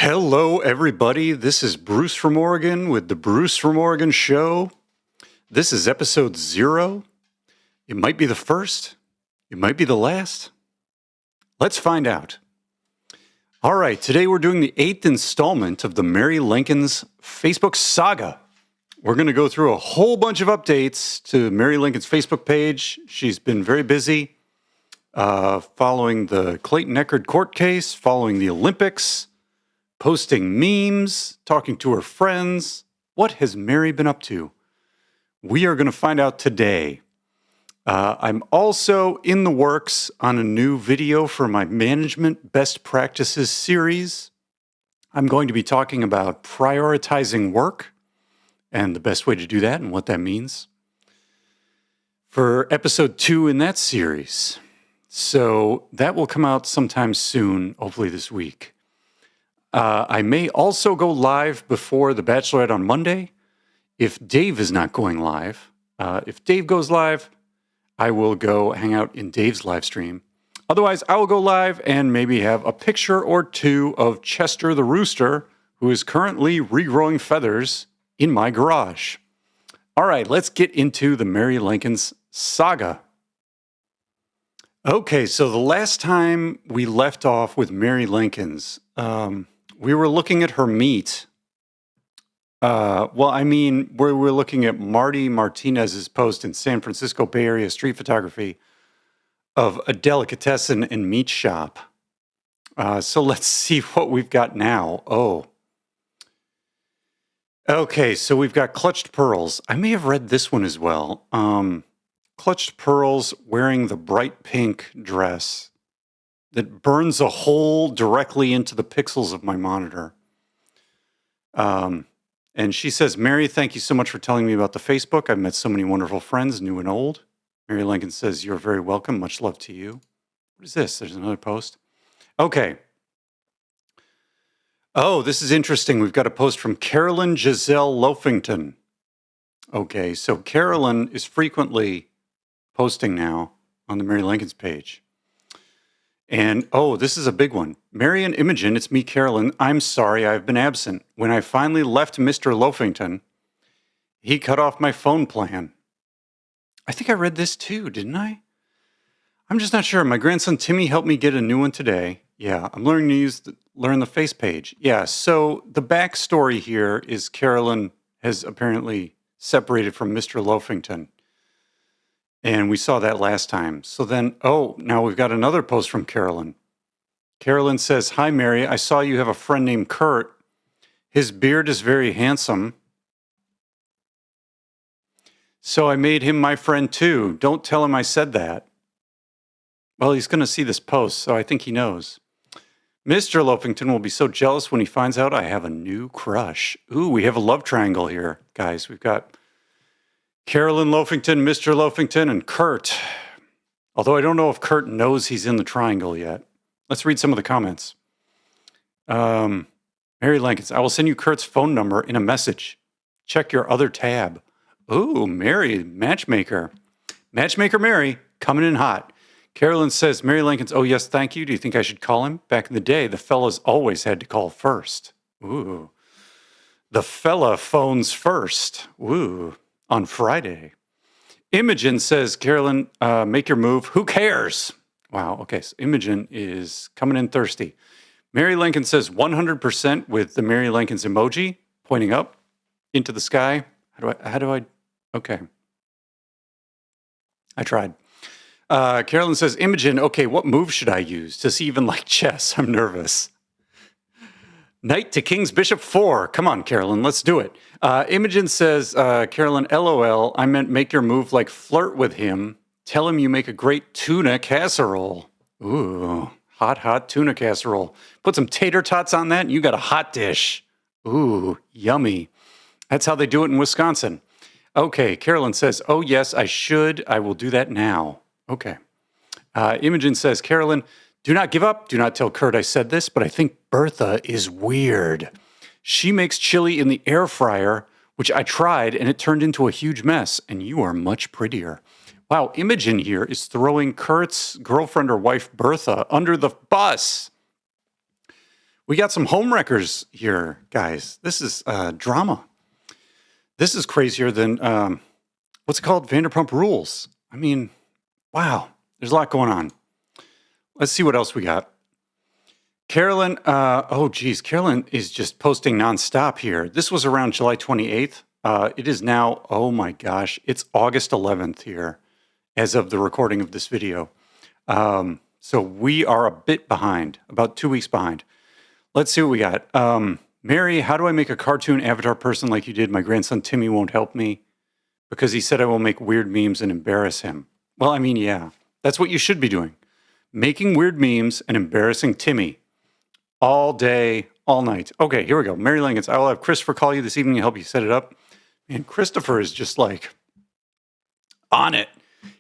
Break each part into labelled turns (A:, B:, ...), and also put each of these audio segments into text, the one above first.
A: Hello, everybody. This is Bruce from Oregon with the Bruce from Oregon Show. This is episode 0. It might be the first. It might be the last. Let's find out. All right, today we're doing the 8th installment of the Mary Lincoln's Facebook saga. We're going to go through a whole bunch of updates to Mary Lincoln's Facebook page. She's been very busy following the Clayton Echard court case, following the Olympics, posting memes, talking to her friends. What has Mary been up to? We are going to find out today. I'm also in the works on a new video for my Management Best Practices series. I'm going to be talking about prioritizing work and the best way to do that and what that means for episode 2 in that series. So that will come out sometime soon, hopefully this week. I may also go live before The Bachelorette on Monday if Dave is not going live. If Dave goes live, I will go hang out in Dave's live stream. Otherwise, I will go live and maybe have a picture or two of Chester the rooster, who is currently regrowing feathers in my garage. All right, let's get into the Mary Lincoln's saga. Okay, so the last time we left off with Mary Lincoln's, we were looking at her meet. We were looking at Marty Martinez's post in San Francisco Bay Area street photography of a delicatessen and meat shop. So let's see what we've got now. Okay, so we've got Clutched Pearls. I may have read this one as well. Clutched Pearls wearing the bright pink dress that burns a hole directly into the pixels of my monitor. And she says, Mary, thank you so much for telling me about the Facebook. I've met so many wonderful friends, new and old. Mary Lincoln says, you're very welcome. Much love to you. What is this? There's another post. Okay. Oh, this is interesting. We've got a post from Carolyn Giselle Loafington. Okay, so Carolyn is frequently posting now on the Mary Lincoln's page. And, this is a big one. Mary and Imogen, it's me, Carolyn. I'm sorry I've been absent. When I finally left Mr. Loafington, he cut off my phone plan. I think I read this too, didn't I? I'm just not sure. My grandson Timmy helped me get a new one today. Yeah, I'm learning to learn the face page. Yeah, so the backstory here is Carolyn has apparently separated from Mr. Loafington. And we saw that last time. So then, now we've got another post from Carolyn. Carolyn says, hi, Mary. I saw you have a friend named Kurt. His beard is very handsome. So I made him my friend too. Don't tell him I said that. Well, he's going to see this post, so I think he knows. Mr. Loafington will be so jealous when he finds out I have a new crush. Ooh, we have a love triangle here, guys. We've got Carolyn Loafington, Mr. Loafington, and Kurt. Although I don't know if Kurt knows he's in the triangle yet. Let's read some of the comments. Mary Lincoln, I will send you Kurt's phone number in a message. Check your other tab. Ooh, Mary, matchmaker. Matchmaker Mary, coming in hot. Carolyn says, Mary Lincoln's, oh yes, thank you. Do you think I should call him? Back in the day, the fellas always had to call first. Ooh. The fella phones first. Ooh. On Friday. Imogen says, Carolyn, make your move. Who cares? Wow, okay, so Imogen is coming in thirsty. Mary Lincoln says 100% with the Mary Lincoln's emoji pointing up into the sky. Okay. I tried. Carolyn says, Imogen, okay, what move should I use? Does he even like chess? I'm nervous. Knight to King's Bishop 4. Come on, Carolyn, let's do it. Imogen says, Carolyn, LOL, I meant make your move like flirt with him. Tell him you make a great tuna casserole. Ooh, hot tuna casserole. Put some tater tots on that and you got a hot dish. Ooh, yummy. That's how they do it in Wisconsin. Okay, Carolyn says, oh yes, I should. I will do that now. Okay. Imogen says, Carolyn, do not give up. Do not tell Kurt I said this, but I think Bertha is weird. She makes chili in the air fryer, which I tried, and it turned into a huge mess, and you are much prettier. Wow, Imogen here is throwing Kurt's girlfriend or wife, Bertha, under the bus. We got some homewreckers here, guys. This is drama. This is crazier than, what's it called? Vanderpump Rules. I mean, wow. There's a lot going on. Let's see what else we got. Carolyn, Carolyn is just posting nonstop here. This was around July 28th. It is now, oh my gosh, it's August 11th here as of the recording of this video. So we are a bit behind, about 2 weeks behind. Let's see what we got. Mary, how do I make a cartoon avatar person like you did? My grandson Timmy won't help me because he said I will make weird memes and embarrass him. Well, I mean, yeah, that's what you should be doing. Making weird memes and embarrassing Timmy all day, all night. Okay, here we go. Mary Lincoln, I will have Christopher call you this evening and help you set it up. And Christopher is just like on it.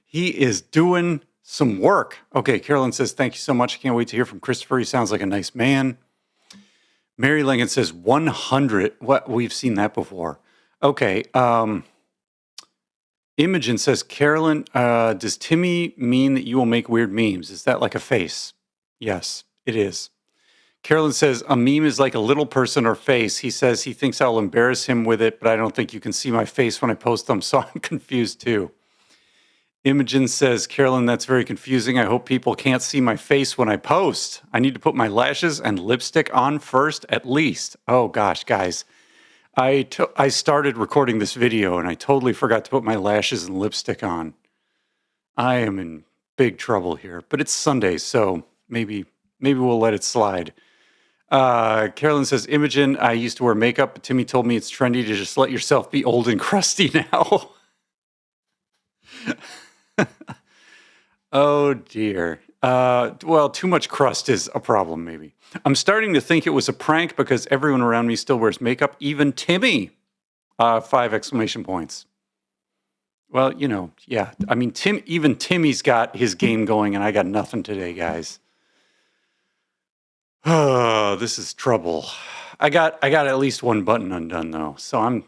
A: He is doing some work. Okay, Carolyn says, thank you so much. I can't wait to hear from Christopher. He sounds like a nice man. Mary Lincoln says 100. What? We've seen that before. Okay. Imogen says, Carolyn, does Timmy mean that you will make weird memes? Is that like a face? Yes, it is. Carolyn says, a meme is like a little person or face. He says he thinks I'll embarrass him with it, but I don't think you can see my face when I post them, so I'm confused too. Imogen says, Carolyn, that's very confusing. I hope people can't see my face when I post. I need to put my lashes and lipstick on first, at least. Oh gosh, guys. I started recording this video and I totally forgot to put my lashes and lipstick on. I am in big trouble here, but it's Sunday, so maybe we'll let it slide. Carolyn says, Imogen, I used to wear makeup, but Timmy told me it's trendy to just let yourself be old and crusty now. Oh, dear. Well, too much crust is a problem, maybe. I'm starting to think it was a prank because everyone around me still wears makeup, even Timmy. 5 exclamation points. Well, you know, yeah. I mean, even Timmy's got his game going, and I got nothing today, guys. Oh, this is trouble. I got at least one button undone, though, so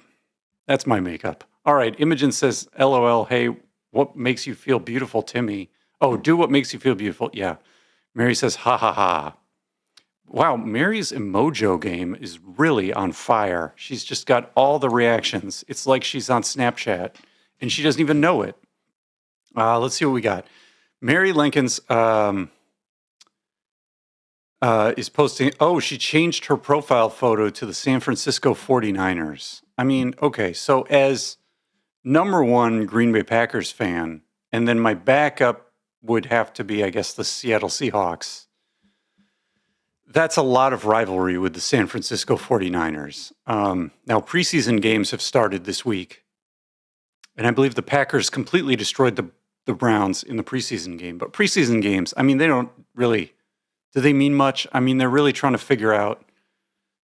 A: that's my makeup. All right, Imogen says, LOL, hey, what makes you feel beautiful, Timmy? Oh, do what makes you feel beautiful. Yeah. Mary says, ha, ha, ha. Wow, Mary's emojo game is really on fire. She's just got all the reactions. It's like she's on Snapchat, and she doesn't even know it. Let's see what we got. Mary Lincoln's is posting, she changed her profile photo to the San Francisco 49ers. I mean, okay, so as number one Green Bay Packers fan, and then my backup would have to be, I guess, the Seattle Seahawks. That's a lot of rivalry with the San Francisco 49ers. Now, preseason games have started this week, and I believe the Packers completely destroyed the Browns in the preseason game. But preseason games, I mean, they don't really, do they mean much? I mean, they're really trying to figure out,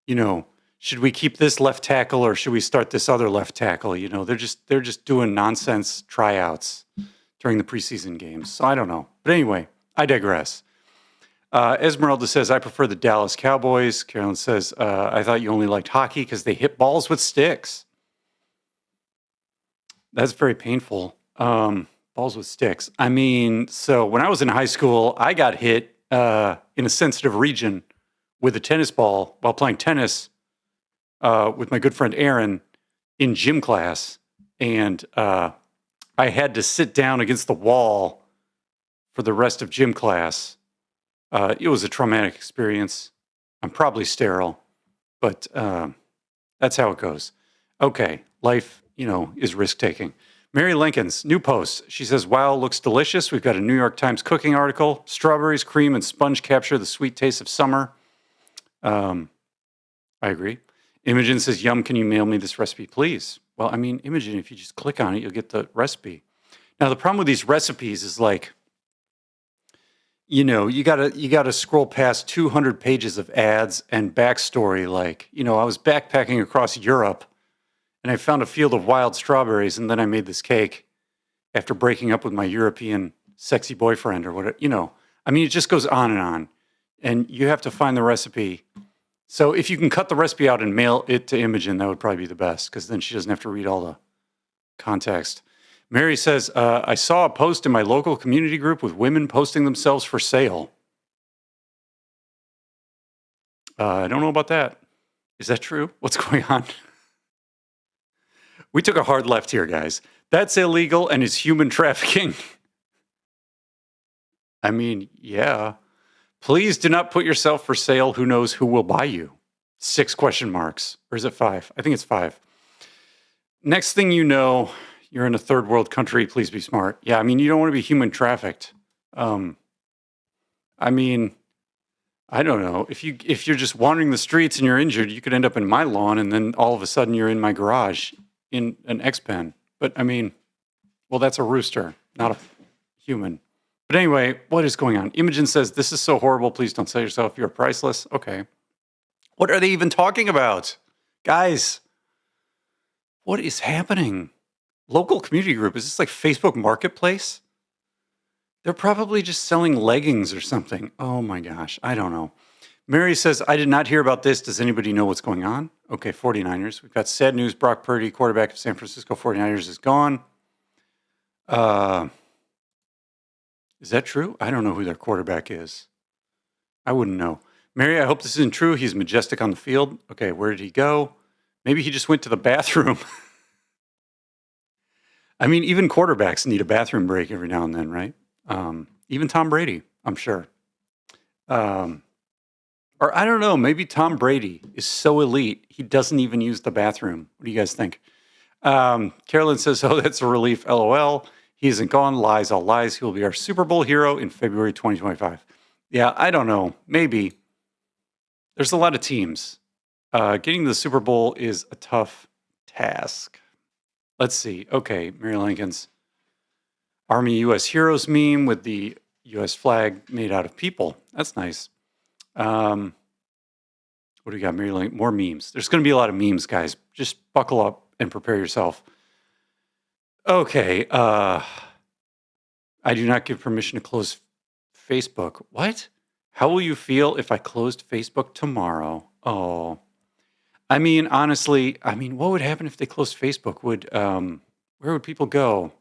A: you know, should we keep this left tackle or should we start this other left tackle? You know, they're just doing nonsense tryouts during the preseason games. So I don't know. But anyway, I digress. Esmeralda says, I prefer the Dallas Cowboys. Carolyn says, I thought you only liked hockey because they hit balls with sticks. That's very painful. Balls with sticks. I mean, so when I was in high school, I got hit in a sensitive region with a tennis ball while playing tennis with my good friend Aaron in gym class. And I had to sit down against the wall for the rest of gym class. It was a traumatic experience. I'm probably sterile, but that's how it goes. Okay, life, is risk-taking. Mary Lincoln's new post. She says, wow, looks delicious. We've got a New York Times cooking article. Strawberries, cream, and sponge capture the sweet taste of summer. I agree. Imogen says, yum, can you mail me this recipe, please? Well, I mean, Imogen, if you just click on it, you'll get the recipe. Now, the problem with these recipes is like, you gotta scroll past 200 pages of ads and backstory. Like, I was backpacking across Europe and I found a field of wild strawberries, and then I made this cake after breaking up with my European sexy boyfriend or whatever, I mean, it just goes on, and you have to find the recipe. So if you can cut the recipe out and mail it to Imogen, that would probably be the best, because then she doesn't have to read all the context. Mary says, I saw a post in my local community group with women posting themselves for sale. I don't know about that. Is that true? What's going on? We took a hard left here, guys. That's illegal and is human trafficking. I mean, yeah. Please do not put yourself for sale. Who knows who will buy you? 6 question marks. Or is it 5? I think it's 5. Next thing you know, you're in a third world country. Please be smart. Yeah, I mean, you don't want to be human trafficked. I mean, I don't know. If you're just wandering the streets and you're injured, you could end up in my lawn, and then all of a sudden you're in my garage in an X-Pen. But I mean, well, that's a rooster, not a human. But anyway, what is going on? Imogen says, "This is so horrible. Please don't sell yourself. You're priceless." Okay. What are they even talking about? Guys, what is happening? Local community group. Is this like Facebook Marketplace? They're probably just selling leggings or something. Oh my gosh. I don't know. Mary says, "I did not hear about this. Does anybody know what's going on?" Okay, 49ers. We've got sad news. Brock Purdy, quarterback of San Francisco 49ers, is gone. Is that true? I don't know who their quarterback is. I wouldn't know. Mary, I hope this isn't true. He's majestic on the field. Okay, where did he go? Maybe he just went to the bathroom. I mean, even quarterbacks need a bathroom break every now and then, right? Even Tom Brady, I'm sure. Or I don't know, maybe Tom Brady is so elite, he doesn't even use the bathroom. What do you guys think? Carolyn says, "Oh, that's a relief, LOL. He isn't gone. Lies, all lies. He will be our Super Bowl hero in February 2025. Yeah, I don't know. Maybe. There's a lot of teams. Getting to the Super Bowl is a tough task. Let's see. Okay, Mary Lincoln's Army U.S. Heroes meme with the U.S. flag made out of people. That's nice. What do we got, Mary Lincoln? More memes. There's going to be a lot of memes, guys. Just buckle up and prepare yourself. Okay. I do not give permission to close Facebook. What? How will you feel if I closed Facebook tomorrow? Oh. I mean, honestly, what would happen if they closed Facebook? Where would people go?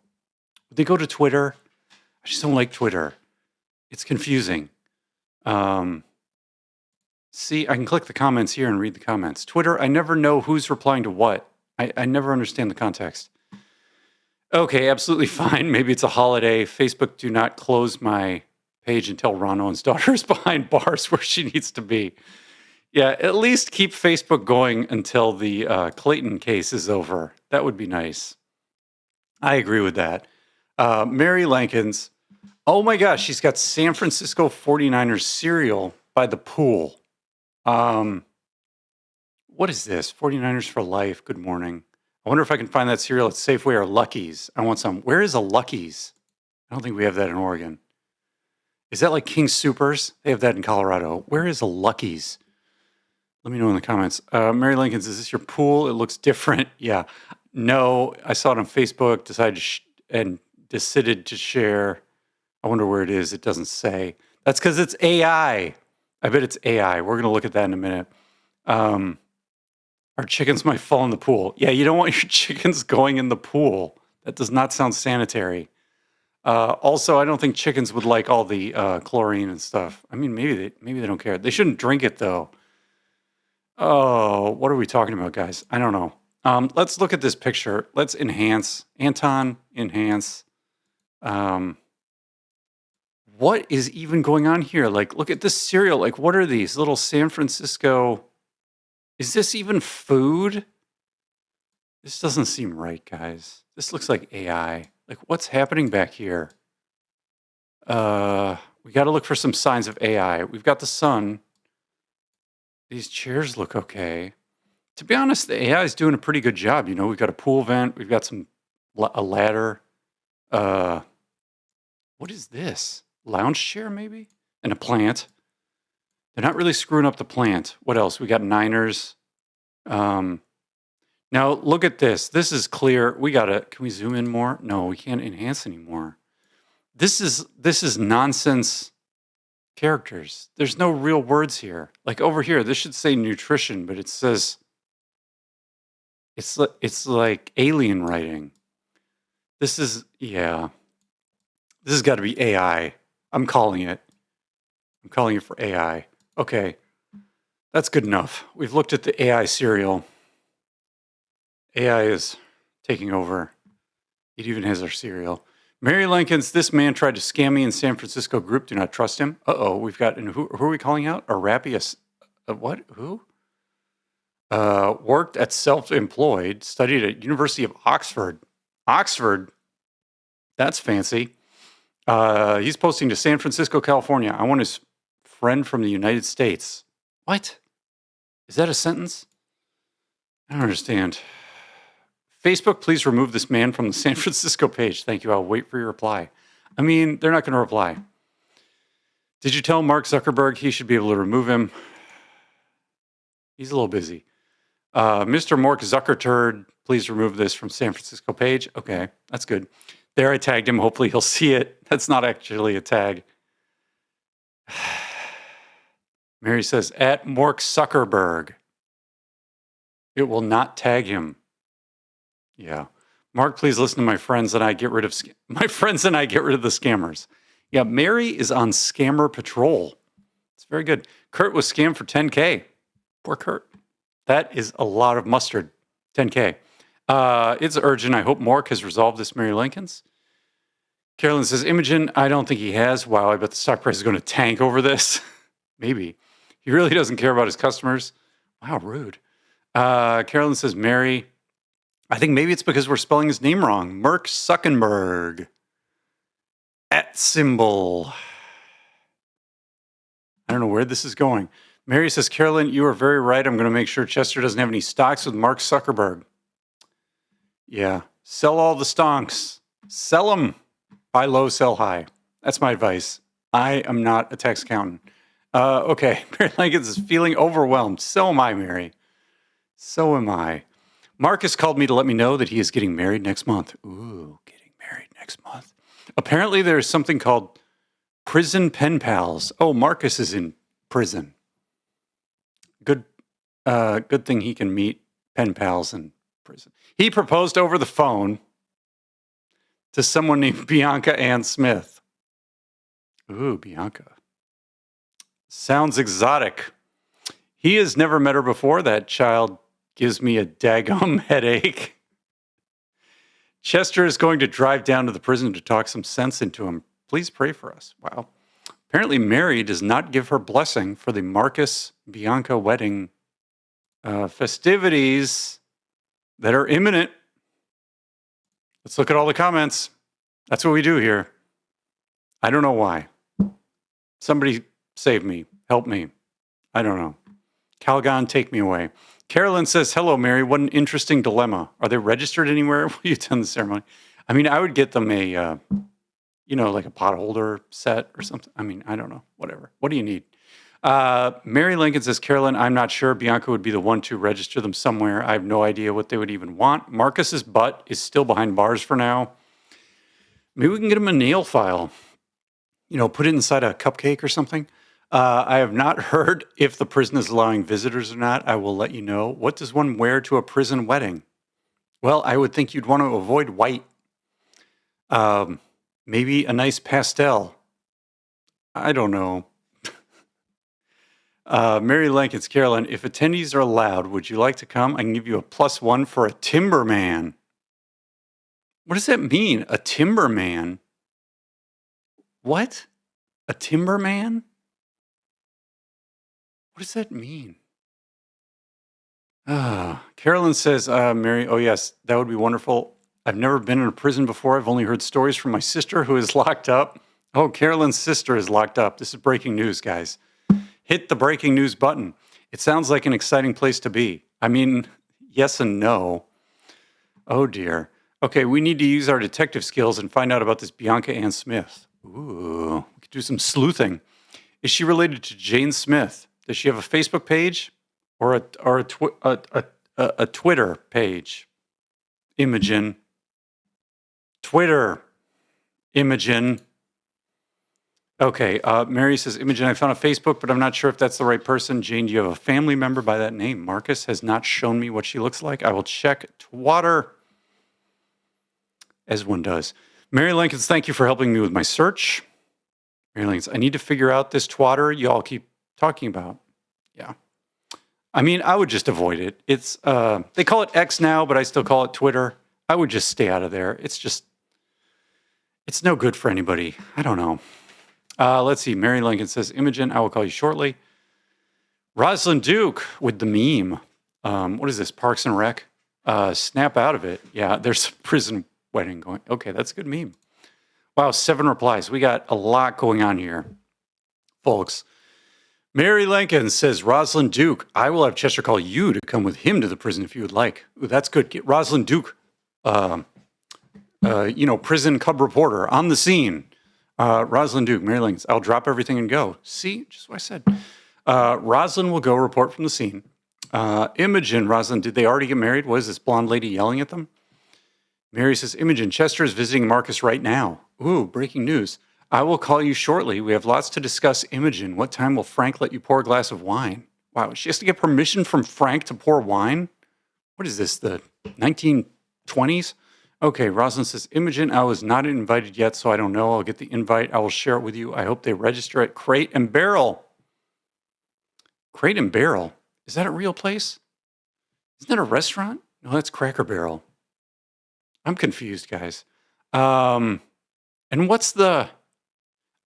A: Would they go to Twitter? I just don't like Twitter. It's confusing. See, I can click the comments here and read the comments. Twitter, I never know who's replying to what. I never understand the context. Okay, absolutely fine. Maybe it's a holiday. Facebook, do not close my page until Ron Owen's daughter is behind bars where she needs to be. Yeah, at least keep Facebook going until the Clayton case is over. That would be nice. I agree with that. Mary Lankins. Oh my gosh, she's got San Francisco 49ers cereal by the pool. What is this? 49ers for life. Good morning. I wonder if I can find that cereal at Safeway or Lucky's. I want some. Where is a Lucky's? I don't think we have that in Oregon. Is that like King Soopers? They have that in Colorado. Where is a Lucky's? Let me know in the comments. Mary Lincoln's, is this your pool? It looks different. Yeah. No, I saw it on Facebook, decided to share. I wonder where it is. It doesn't say. That's because it's AI. I bet it's AI. We're going to look at that in a minute. Our chickens might fall in the pool. Yeah, you don't want your chickens going in the pool. That does not sound sanitary. Also, I don't think chickens would like all the chlorine and stuff. I mean, maybe they don't care. They shouldn't drink it though. Oh, what are we talking about, guys? I don't know. Let's look at this picture. Let's enhance. Anton, enhance. What is even going on here? Like, look at this cereal. Like, what are these little San Francisco? Is this even food? This doesn't seem right, guys. This looks like AI. Like, what's happening back here? We got to look for some signs of AI. We've got the sun. These chairs look okay. To be honest, the AI is doing a pretty good job. You know, we've got a pool vent. We've got a ladder. What is this? Lounge chair, maybe? And a plant. They're not really screwing up the plant. What else? We got Niners. Now, look at this. This is clear. Can we zoom in more? No, we can't enhance anymore. This is nonsense characters. There's no real words here. Like over here, this should say nutrition, but it says, it's like alien writing. This has got to be AI. I'm calling it for AI. Okay. That's good enough. We've looked at the AI serial. AI is taking over. It even has our cereal. Mary Lincoln's, this man tried to scam me in San Francisco group. Do not trust him. Uh-oh, we've got, and who are we calling out? A rappy, what? Who? Worked at self-employed, studied at University of Oxford. Oxford? That's fancy. He's posting to San Francisco, California. I want his friend from the United States. What? Is that a sentence? I don't understand. Facebook, please remove this man from the San Francisco page. Thank you. I'll wait for your reply. I mean, they're not going to reply. Did you tell Mark Zuckerberg he should be able to remove him? He's a little busy. Mr. Mark Zuckerturd, please remove this from San Francisco page. Okay, that's good. There, I tagged him. Hopefully he'll see it. That's not actually a tag. Mary says, at Mark Zuckerberg. It will not tag him. Yeah. Mark, please listen to my friends and I get rid of the scammers. Yeah, Mary is on scammer patrol. It's very good. Kurt was scammed for $10K. Poor Kurt. That is a lot of mustard. $10K. It's urgent. I hope Mark has resolved this, Mary Lincoln's. Carolyn says, Imogen, I don't think he has. Wow, I bet the stock price is going to tank over this. Maybe. He really doesn't care about his customers. Wow, rude. Carolyn says, Mary, I think maybe it's because we're spelling his name wrong. Mark Zuckerberg. At symbol. I don't know where this is going. Mary says, Carolyn, you are very right. I'm going to make sure Chester doesn't have any stocks with Mark Zuckerberg. Yeah. Sell all the stonks. Sell them. Buy low, sell high. That's my advice. I am not a tax accountant. Okay. Mary Lincoln is feeling overwhelmed. So am I, Mary. So am I. Marcus called me to let me know that he is getting married next month. Ooh, getting married next month. Apparently there's something called prison pen pals. Oh, Marcus is in prison. Good thing he can meet pen pals in prison. He proposed over the phone to someone named Bianca Ann Smith. Ooh, Bianca. Sounds exotic. He has never met her before. That child gives me a daggum headache. Chester is going to drive down to the prison to talk some sense into him. Please pray for us. Wow. Apparently Mary does not give her blessing for the Marcus-Bianca wedding festivities that are imminent. Let's look at all the comments. That's what we do here. I don't know why. Somebody save me. Help me. I don't know. Calgon, take me away. Carolyn says, hello, Mary. What an interesting dilemma. Are they registered anywhere? Will you attend the ceremony? I mean, I would get them a, like a pot holder set or something. I mean, I don't know. Whatever. What do you need? Mary Lincoln says, Carolyn, I'm not sure. Bianca would be the one to register them somewhere. I have no idea what they would even want. Marcus's butt is still behind bars for now. Maybe we can get him a nail file. Put it inside a cupcake or something. I have not heard if the prison is allowing visitors or not. I will let you know. What does one wear to a prison wedding? Well, I would think you'd want to avoid white. Maybe a nice pastel. I don't know. Mary Lincoln's, Carolyn, if attendees are allowed, would you like to come? I can give you a +1 for a timberman. What does that mean? A timberman? What? A timberman? What does that mean? Carolyn says, Mary, oh yes, that would be wonderful. I've never been in a prison before. I've only heard stories from my sister who is locked up. Oh, Carolyn's sister is locked up. This is breaking news, guys. Hit the breaking news button. It sounds like an exciting place to be. I mean, yes and no. Oh dear. Okay, we need to use our detective skills and find out about this Bianca Ann Smith. Ooh, we could do some sleuthing. Is she related to Jane Smith? Does she have a Facebook page or a Twitter page? Imogen. Twitter. Imogen. Okay, Mary says, Imogen, I found a Facebook, but I'm not sure if that's the right person. Jane, do you have a family member by that name? Marcus has not shown me what she looks like. I will check Twitter, as one does. Mary Lincoln, thank you for helping me with my search. Mary Lincoln, I need to figure out this twatter you all keep talking about. Yeah. I mean, I would just avoid it. It's they call it X now, but I still call it Twitter. I would just stay out of there. It's no good for anybody. I don't know. Let's see. Mary Lincoln says, Imogen, I will call you shortly. Rosalind Duke with the meme. What is this? Parks and Rec? Snap out of it. Yeah, there's a prison wedding going. Okay, that's a good meme. Wow, 7 replies. We got a lot going on here, folks. Mary Lincoln says, Rosalind Duke, I will have Chester call you to come with him to the prison if you would like. Ooh, that's good. Get Rosalind Duke, prison cub reporter on the scene. Rosalind Duke, Mary Lincoln, I'll drop everything and go. See, just what I said. Rosalind will go report from the scene. Imogen, Rosalind, did they already get married? What is this blonde lady yelling at them? Mary says, Imogen, Chester is visiting Marcus right now. Ooh, breaking news. I will call you shortly. We have lots to discuss. Imogen, what time will Frank let you pour a glass of wine? Wow, she has to get permission from Frank to pour wine? What is this, the 1920s? Okay, Rosalind says, Imogen, I was not invited yet, so I don't know. I'll get the invite. I will share it with you. I hope they register at Crate and Barrel. Crate and Barrel? Is that a real place? Isn't that a restaurant? No, that's Cracker Barrel. I'm confused, guys. And what's the...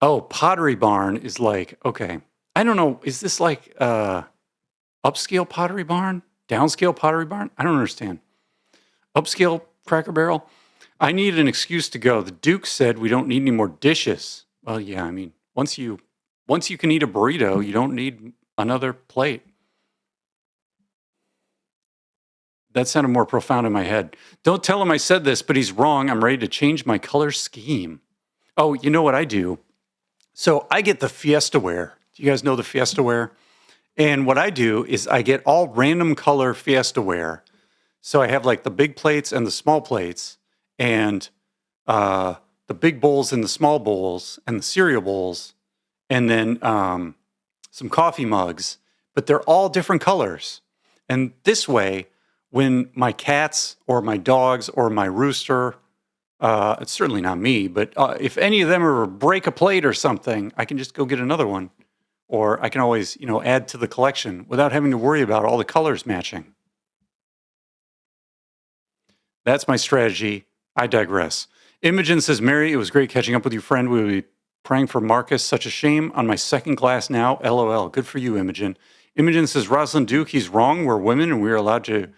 A: Oh, Pottery Barn is like, okay. I don't know. Is this like upscale Pottery Barn? Downscale Pottery Barn? I don't understand. Upscale Cracker Barrel? I need an excuse to go. The Duke said we don't need any more dishes. Well, yeah, I mean, once you can eat a burrito, you don't need another plate. That sounded more profound in my head. Don't tell him I said this, but he's wrong. I'm ready to change my color scheme. Oh, you know what I do? So I get the Fiesta Ware. Do you guys know the Fiesta Ware? And what I do is I get all random color Fiesta Ware. So I have like the big plates and the small plates, and the big bowls and the small bowls, and the cereal bowls, and then some coffee mugs. But they're all different colors. And this way, when my cats or my dogs or my rooster, it's certainly not me, but if any of them ever break a plate or something, I can just go get another one. Or I can always, add to the collection without having to worry about all the colors matching. That's my strategy. I digress. Imogen says, Mary, it was great catching up with your friend. We will be praying for Marcus. Such a shame. On my second glass now. LOL. Good for you, Imogen. Imogen says, Rosalind Duke, he's wrong. We're women and we're allowed to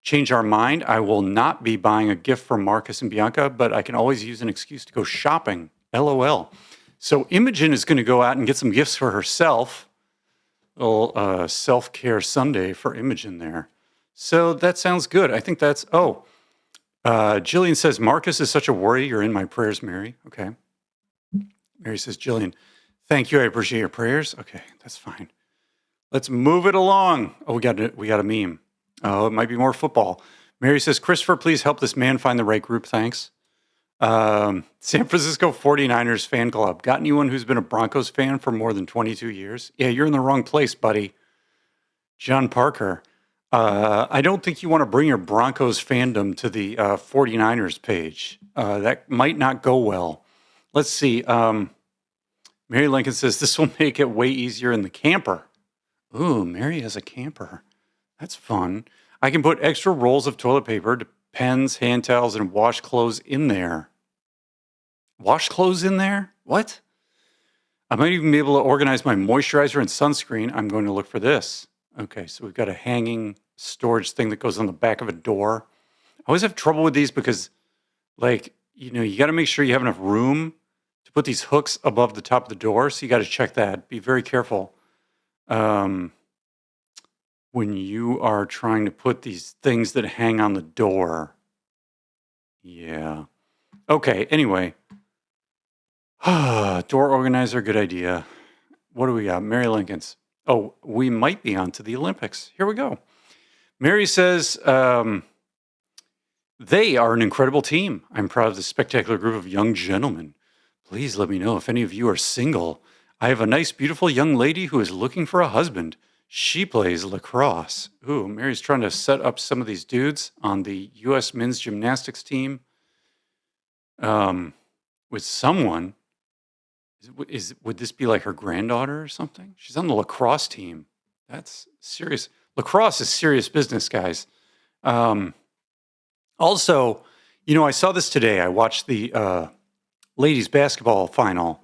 A: change our mind. I will not be buying a gift for Marcus and Bianca, but I can always use an excuse to go shopping. LOL. So Imogen is going to go out and get some gifts for herself. A little self-care Sunday for Imogen there. So that sounds good. I think that's, Jillian says, Marcus is such a worry. You're in my prayers, Mary. Okay. Mary says, Jillian, thank you. I appreciate your prayers. Okay, that's fine. Let's move it along. Oh, we got a meme. Oh, it might be more football. Mary says, Christopher, please help this man find the right group. Thanks. San Francisco 49ers fan club. Got anyone who's been a Broncos fan for more than 22 years? Yeah, you're in the wrong place, buddy. John Parker. I don't think you want to bring your Broncos fandom to the 49ers page. That might not go well. Let's see. Mary Lincoln says, this will make it way easier in the camper. Ooh, Mary has a camper. That's fun. I can put extra rolls of toilet paper, pens, hand towels, and wash clothes in there. Wash clothes in there? What? I might even be able to organize my moisturizer and sunscreen. I'm going to look for this. Okay, so we've got a hanging storage thing that goes on the back of a door. I always have trouble with these because, you got to make sure you have enough room to put these hooks above the top of the door. So you got to check that. Be very careful. When you are trying to put these things that hang on the door. Yeah. Okay, anyway. Door organizer, good idea. What do we got? Mary Lincoln's. Oh, we might be on to the Olympics. Here we go. Mary says, they are an incredible team. I'm proud of the spectacular group of young gentlemen. Please let me know if any of you are single. I have a nice, beautiful young lady who is looking for a husband. She plays lacrosse. Ooh, Mary's trying to set up some of these dudes on the U.S. men's gymnastics team with someone. Would this be like her granddaughter or something? She's on the lacrosse team. That's serious. Lacrosse is serious business, guys. Also, I saw this today. I watched the ladies basketball final,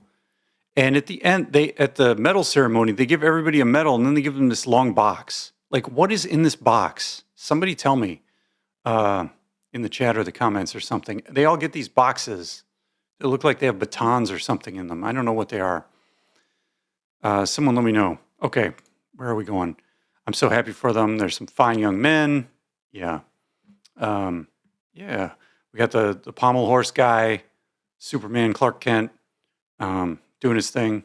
A: and at the end, at the medal ceremony, they give everybody a medal, and then they give them this long box. Like, what is in this box? Somebody tell me in the chat or the comments or something. They all get these boxes. They look like they have batons or something in them. I don't know what they are. Someone let me know. Okay, where are we going? I'm so happy for them. There's some fine young men. Yeah. Yeah. We got the pommel horse guy, Superman Clark Kent, doing his thing.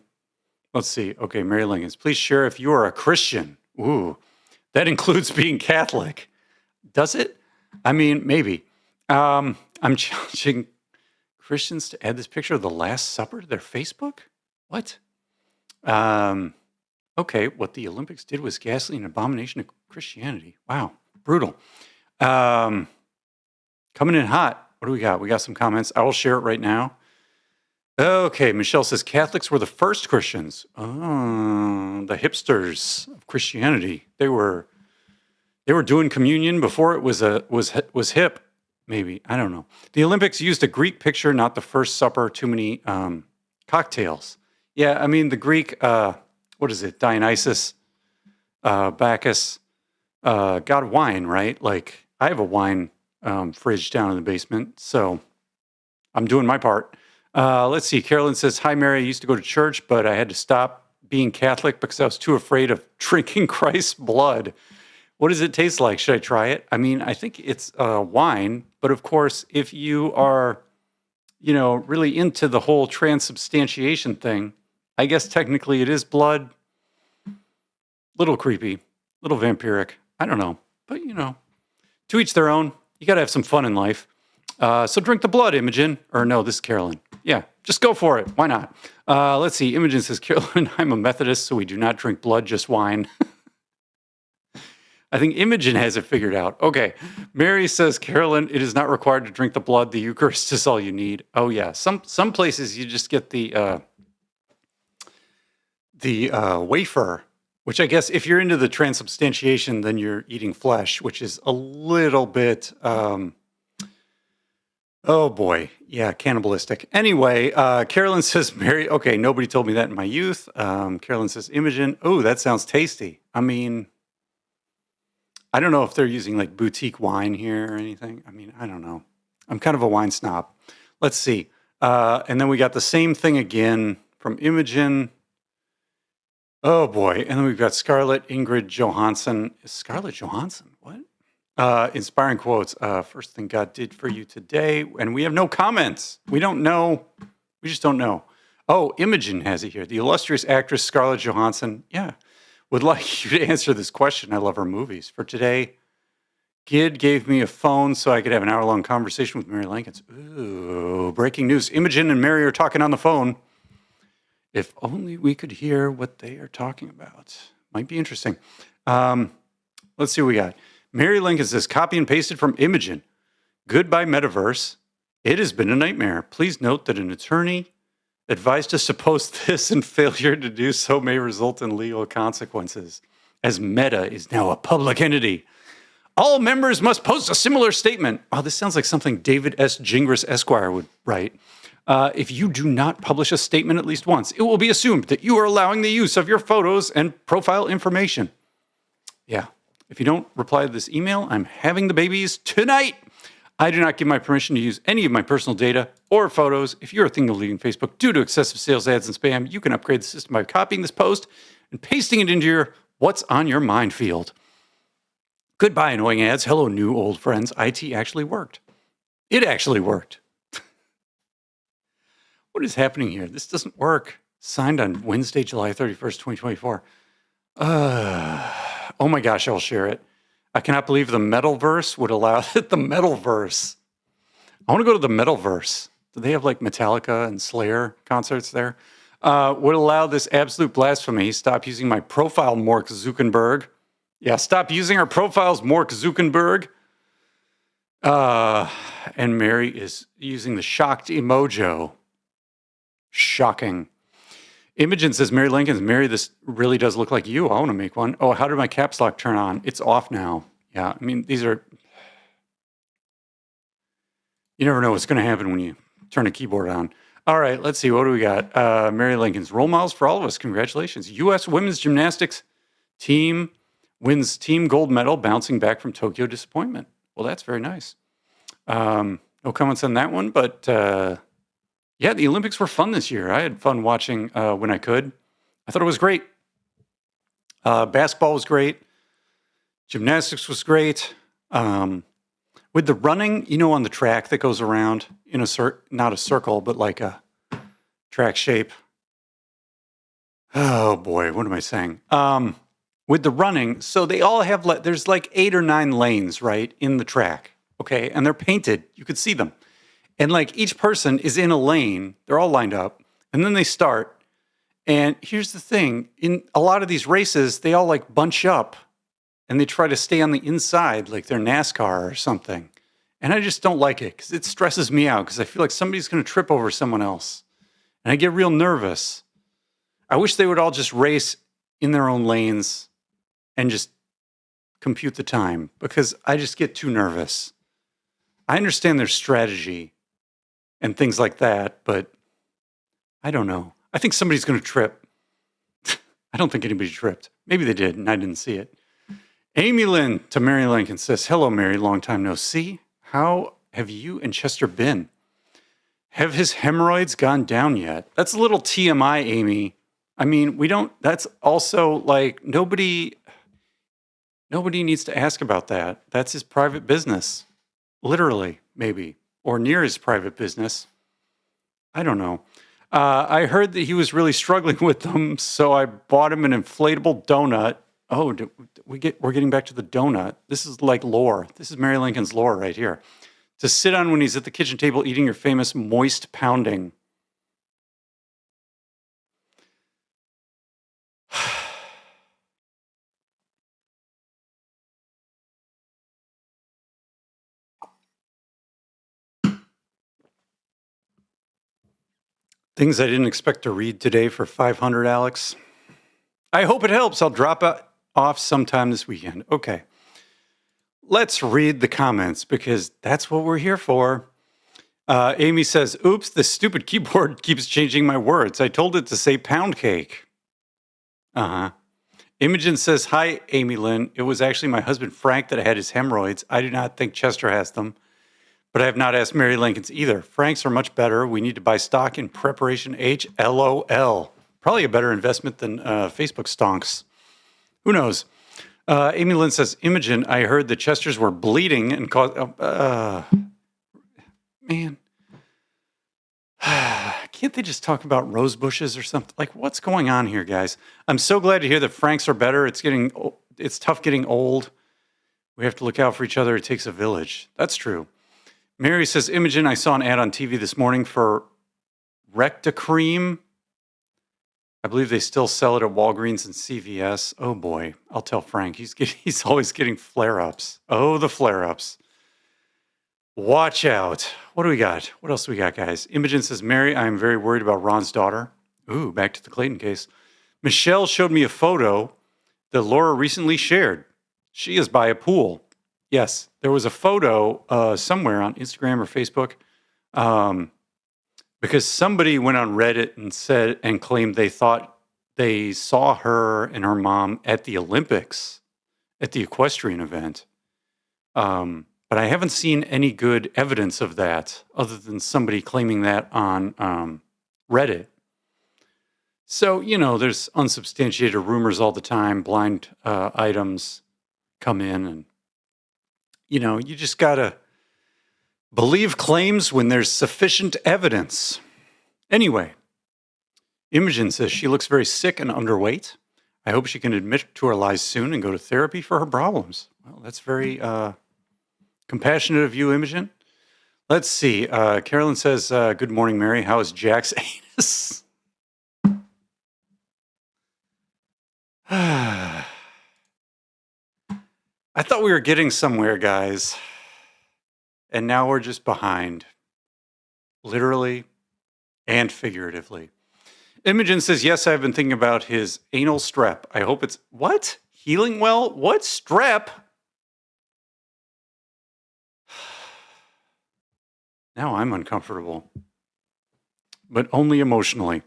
A: Let's see. Okay, Mary Lincoln. Please share if you are a Christian. Ooh, that includes being Catholic. Does it? I mean, maybe. I'm challenging Christians to add this picture of the Last Supper to their Facebook? What? Okay, what the Olympics did was ghastly and abomination of Christianity. Wow, brutal. Coming in hot. What do we got? We got some comments. I will share it right now. Okay, Michelle says Catholics were the first Christians. Oh, the hipsters of Christianity. They were doing communion before it was hip. Maybe, I don't know. The Olympics used a Greek picture, not the First Supper. Too many cocktails. Yeah, I mean the Greek. What is it? Dionysus, Bacchus, got wine, right? Like I have a wine fridge down in the basement, so I'm doing my part. Let's see. Carolyn says, "Hi, Mary. I used to go to church, but I had to stop being Catholic because I was too afraid of drinking Christ's blood. What does it taste like? Should I try it? I mean, I think it's wine, but of course, if you are, really into the whole transubstantiation thing, I guess technically it is blood. Little creepy, little vampiric. I don't know, but to each their own. You got to have some fun in life. So drink the blood, Imogen. Or no, this is Carolyn. Yeah, just go for it. Why not? Let's see. Imogen says, Carolyn, I'm a Methodist, so we do not drink blood, just wine. I think Imogen has it figured out. Okay. Mary says, Carolyn, it is not required to drink the blood. The Eucharist is all you need. Oh, yeah. Some places you just get the wafer, which I guess if you're into the transubstantiation, then you're eating flesh, which is a little bit, oh boy. Yeah, cannibalistic. Anyway, Carolyn says, Mary, okay, nobody told me that in my youth. Carolyn says, Imogen, oh, that sounds tasty. I mean, I don't know if they're using like boutique wine here or anything. I mean, I don't know. I'm kind of a wine snob. Let's see. And then we got the same thing again from Imogen. Oh boy. And then we've got Scarlett Ingrid Johansson. Is Scarlett Johansson? What? Inspiring quotes. First thing God did for you today. And we have no comments. We don't know. We just don't know. Oh, Imogen has it here. The illustrious actress Scarlett Johansson. Yeah. Would like you to answer this question. I love her movies. For today, Gid gave me a phone so I could have an hour-long conversation with Mary Lincoln. Ooh, breaking news. Imogen and Mary are talking on the phone. If only we could hear what they are talking about. Might be interesting. Let's see what we got. Mary Lincoln says, copy and pasted from Imogen. Goodbye, Metaverse. It has been a nightmare. Please note that an attorney advised us to post this, and failure to do so may result in legal consequences, as Meta is now a public entity. All members must post a similar statement. Oh, this sounds like something David S. Gingras Esquire would write. If you do not publish a statement at least once, it will be assumed that you are allowing the use of your photos and profile information. Yeah. If you don't reply to this email, I'm having the babies tonight. I do not give my permission to use any of my personal data or photos. If you're thinking of leaving Facebook due to excessive sales ads and spam, you can upgrade the system by copying this post and pasting it into your what's on your mind field. Goodbye, annoying ads. Hello, new old friends. IT actually worked. It actually worked. What is happening here? This doesn't work. Signed on Wednesday, July 31st, 2024. Oh my gosh, I'll share it. I cannot believe the Metalverse would allow it. The Metalverse. I want to go to the Metalverse. Do they have like Metallica and Slayer concerts there? Would allow this absolute blasphemy. Stop using my profile, Mark Zuckerberg. Yeah, stop using our profiles, Mark Zuckerberg. And Mary is using the shocked emoji. Shocking. Imogen says, Mary Lincoln, Mary, this really does look like you. I want to make one. Oh, how did my caps lock turn on? It's off now. Yeah, I mean, these are, you never know what's going to happen when you turn a keyboard on. All right, let's see. What do we got? Mary Lincoln's role models for all of us. Congratulations. U.S. women's gymnastics team wins team gold medal, bouncing back from Tokyo disappointment. Well, that's very nice. No comments on that one, but yeah, the Olympics were fun this year. I had fun watching when I could. I thought it was great. Basketball was great. Gymnastics was great. With the running, on the track that goes around in a not a circle, but like a track shape. Oh boy, what am I saying? With the running, so they all have, there's like 8 or 9 lanes, right, in the track. Okay, and they're painted. You could see them. And like each person is in a lane. They're all lined up. And then they start. And here's the thing. In a lot of these races, they all like bunch up. And they try to stay on the inside like they're NASCAR or something. And I just don't like it because it stresses me out because I feel like somebody's going to trip over someone else. And I get real nervous. I wish they would all just race in their own lanes and just compute the time because I just get too nervous. I understand their strategy and things like that, but I don't know. I think somebody's going to trip. I don't think anybody tripped. Maybe they did, and I didn't see it. Amy Lynn to Mary Lincoln says, hello, Mary, long time no see. How have you and Chester been? Have his hemorrhoids gone down yet? That's a little TMI, Amy. I mean, that's also like nobody needs to ask about that. That's his private business. Literally, maybe, or near his private business. I don't know. I heard that he was really struggling with them, so I bought him an inflatable donut. Oh, we're getting back to the donut. This is like lore. This is Mary Lincoln's lore right here. To sit on when he's at the kitchen table eating your famous moist pounding. Things I didn't expect to read today for 500, Alex. I hope it helps. I'll drop off sometime this weekend. Okay. Let's read the comments because that's what we're here for. Amy says, oops, this stupid keyboard keeps changing my words. I told it to say pound cake. Uh-huh. Imogen says, hi, Amy Lynn. It was actually my husband, Frank, that had his hemorrhoids. I do not think Chester has them, but I have not asked Mary Lincoln's either. Frank's are much better. We need to buy stock in Preparation H, LOL. Probably a better investment than Facebook stonks. Who knows? Amy Lynn says, Imogen, I heard the Chesters were bleeding and caused... man. Can't they just talk about rose bushes or something? Like, what's going on here, guys? I'm so glad to hear that Franks are better. It's tough getting old. We have to look out for each other. It takes a village. That's true. Mary says, Imogen, I saw an ad on TV this morning for Recta-Cream. I believe they still sell it at Walgreens and CVS. Oh boy, I'll tell Frank. He's always getting flare-ups. Oh, the flare-ups. Watch out. What do we got? What else do we got, guys? Imogen says, Mary, I am very worried about Ron's daughter. Ooh, back to the Clayton case. Michelle showed me a photo that Laura recently shared. She is by a pool. Yes, there was a photo somewhere on Instagram or Facebook because somebody went on Reddit and claimed they thought they saw her and her mom at the Olympics at the equestrian event. But I haven't seen any good evidence of that other than somebody claiming that on Reddit. So, there's unsubstantiated rumors all the time. Blind items come in and, you just got to believe claims when there's sufficient evidence. Anyway, Imogen says she looks very sick and underweight. I hope she can admit to her lies soon and go to therapy for her problems. Well, that's very compassionate of you, Imogen. Let's see. Carolyn says, good morning, Mary. How is Jack's anus? I thought we were getting somewhere, guys. And now we're just behind. Literally and figuratively. Imogen says, yes, I've been thinking about his anal strep. I hope it's, what? Healing well? What? Strep? Now I'm uncomfortable, but only emotionally.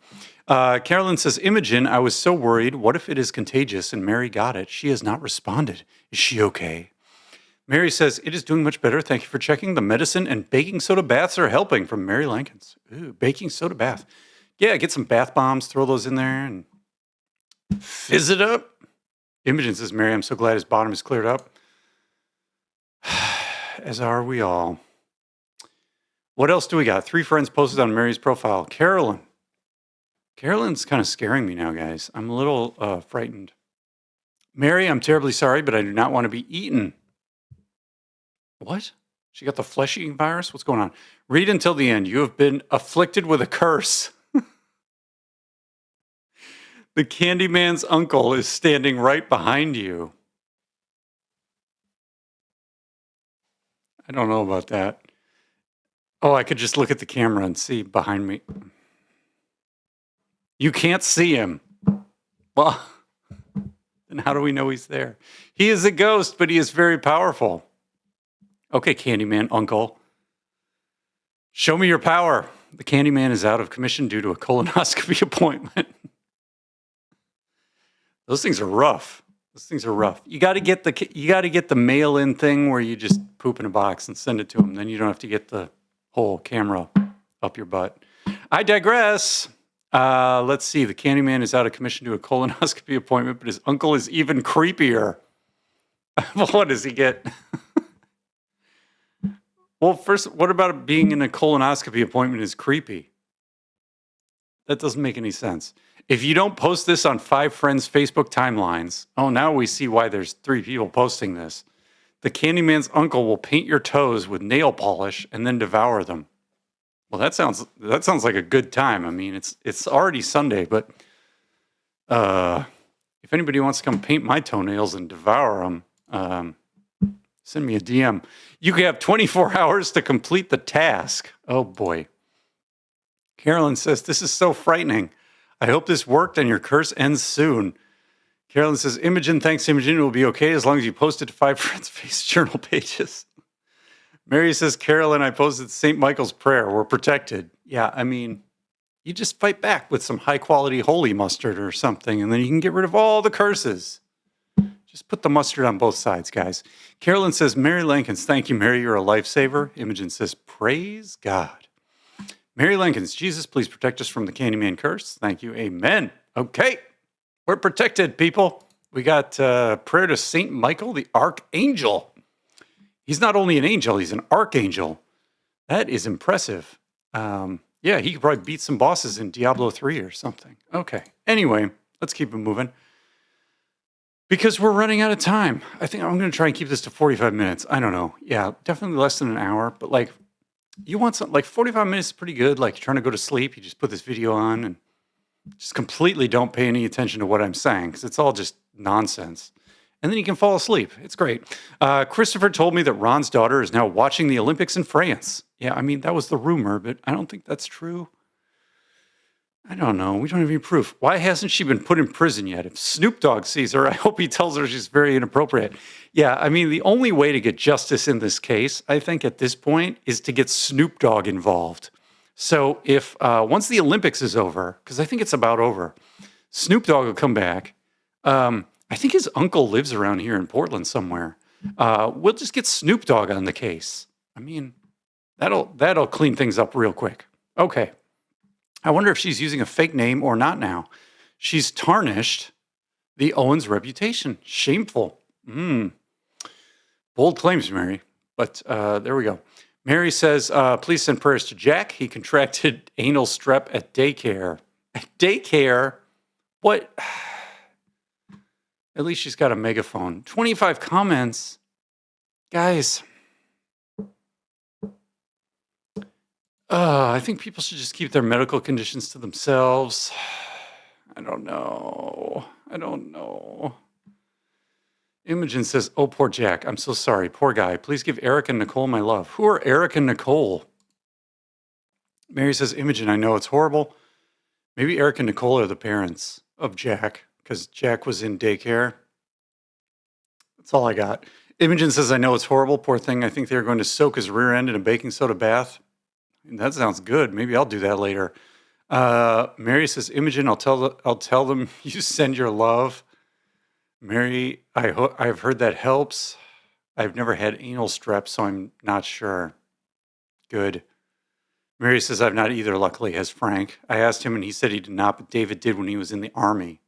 A: Carolyn says, Imogen, I was so worried. What if it is contagious and Mary got it? She has not responded. Is she okay? Mary says, it is doing much better. Thank you for checking. The medicine and baking soda baths are helping, from Mary Lankins. Ooh, baking soda bath. Yeah, get some bath bombs, throw those in there and fizz it up. Imogen says, Mary, I'm so glad his bottom is cleared up. As are we all. What else do we got? 3 friends posted on Mary's profile. Carolyn. Carolyn's kind of scaring me now, guys. I'm a little frightened. Mary, I'm terribly sorry, but I do not want to be eaten. What? She got the flesh-eating virus? What's going on? Read until the end. You have been afflicted with a curse. The Candyman's uncle is standing right behind you. I don't know about that. Oh, I could just look at the camera and see behind me. You can't see him. Well, then how do we know he's there? He is a ghost, but he is very powerful. Okay, Candyman uncle. Show me your power. The Candyman is out of commission due to a colonoscopy appointment. Those things are rough. You got to get the mail-in thing where you just poop in a box and send it to him. Then you don't have to get the whole camera up your butt. I digress. Let's see. The Candyman is out of commission due to a colonoscopy appointment, but his uncle is even creepier. What does he get? Well, first, what about being in a colonoscopy appointment is creepy? That doesn't make any sense. If you don't post this on 5 friends' Facebook timelines, now we see why there's 3 people posting this. The Candyman's uncle will paint your toes with nail polish and then devour them. Well, that sounds like a good time. I mean, it's already Sunday, but if anybody wants to come paint my toenails and devour them, send me a DM. You can have 24 hours to complete the task. Oh boy. Carolyn says, this is so frightening. I hope this worked and your curse ends soon. Carolyn says, Imogen, thanks, Imogen. It will be okay as long as you post it to 5 friends' face journal pages. Mary says, Carolyn, I posted St. Michael's prayer. We're protected. Yeah, I mean, you just fight back with some high-quality holy mustard or something, and then you can get rid of all the curses. Just put the mustard on both sides, guys. Carolyn says, Mary Lankins, thank you, Mary. You're a lifesaver. Imogen says, praise God. Mary Lankins, Jesus, please protect us from the Candyman curse. Thank you. Amen. Okay. We're protected, people. We got prayer to St. Michael, the Archangel. He's not only an angel, he's an archangel. That is impressive. Yeah, he could probably beat some bosses in Diablo 3 or something. Okay. Anyway, let's keep it moving. Because we're running out of time. I think I'm going to try and keep this to 45 minutes. I don't know. Yeah, definitely less than an hour. But like, you want something, like 45 minutes is pretty good. Like, you're trying to go to sleep. You just put this video on and just completely don't pay any attention to what I'm saying because it's all just nonsense. And then you can fall asleep. It's great. Christopher told me that Ron's daughter is now watching the Olympics in France. Yeah, I mean, that was the rumor, but I don't think that's true. I don't know. We don't have any proof. Why hasn't she been put in prison yet? If Snoop Dogg sees her, I hope he tells her she's very inappropriate. Yeah, I mean, the only way to get justice in this case, I think at this point, is to get Snoop Dogg involved. So if once the Olympics is over, because I think it's about over, Snoop Dogg will come back. I think his uncle lives around here in Portland somewhere. We'll just get Snoop Dogg on the case. I mean, that'll clean things up real quick. Okay. I wonder if she's using a fake name or not now. She's tarnished the Owens reputation. Shameful. Bold claims, Mary. But there we go. Mary says, please send prayers to Jack. He contracted anal strep at daycare. At daycare? What? At least she's got a megaphone. 25 comments. Guys. I think people should just keep their medical conditions to themselves. I don't know. Imogen says, oh, poor Jack. I'm so sorry. Poor guy. Please give Eric and Nicole my love. Who are Eric and Nicole? Mary says, Imogen, I know it's horrible. Maybe Eric and Nicole are the parents of Jack because Jack was in daycare. That's all I got. Imogen says, I know it's horrible. Poor thing. I think they're going to soak his rear end in a baking soda bath. That sounds good. Maybe I'll do that later. Mary says, Imogen, I'll tell them you send your love. Mary, I've heard that helps. I've never had anal strep, so I'm not sure. Good. Mary says, I've not either, luckily, has Frank. I asked him and he said he did not, but David did when he was in the Army.